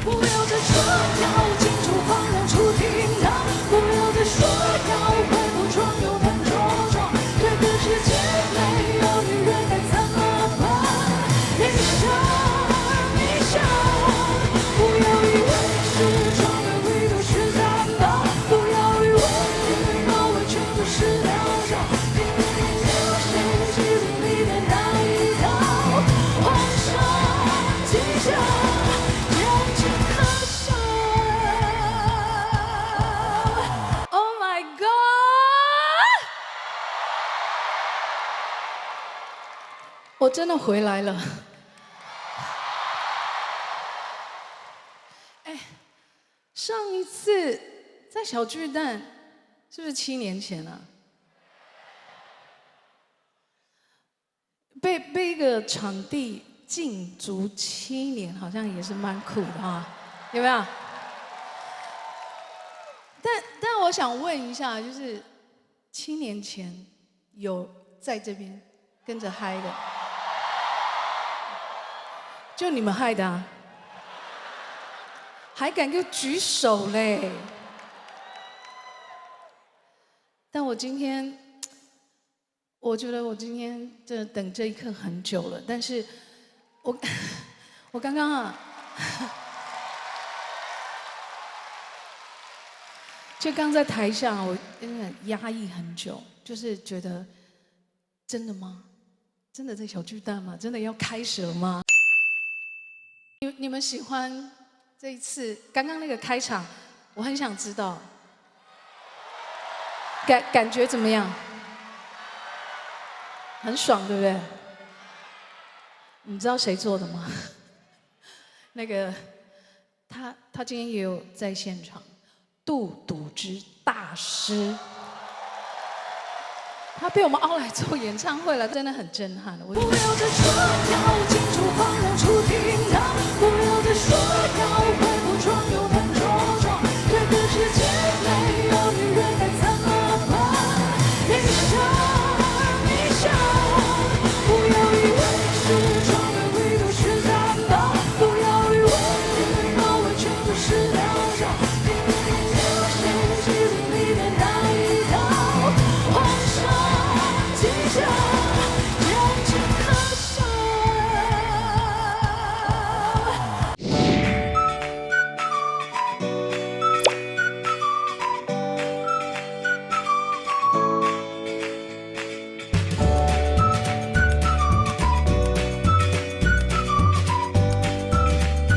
不要再说要进厨房让出厅堂，不要再说要恢复床有门着床，这个世界没有女人该怎么办？你想，你想，不要以为是床的里都是担当，不要以为羽毛完全都是疗伤，因为你就是记录里的那一套，皇上吉祥。Oh my god！ 我真的回来了。哎，上一次在小巨蛋是不是7年前啊？被一个场地禁足7年，好像也是蛮苦的啊，有没有？但我想问一下，就是7年前有在这边跟着嗨的，就你们嗨的啊？还敢给我举手嘞？但我今天，我觉得我今天等这一刻很久了，但是我刚刚啊。就刚在台上，我真的压抑很久，就是觉得，真的吗？真的在小巨蛋吗？真的要开始了吗？你们喜欢这一次刚刚那个开场？我很想知道，感觉怎么样？很爽，对不对？你知道谁做的吗？那个他今天也有在现场。杜笃之大师，他被我们凹来做演唱会了，真的很震撼。不要再说要进厨房让出厅堂。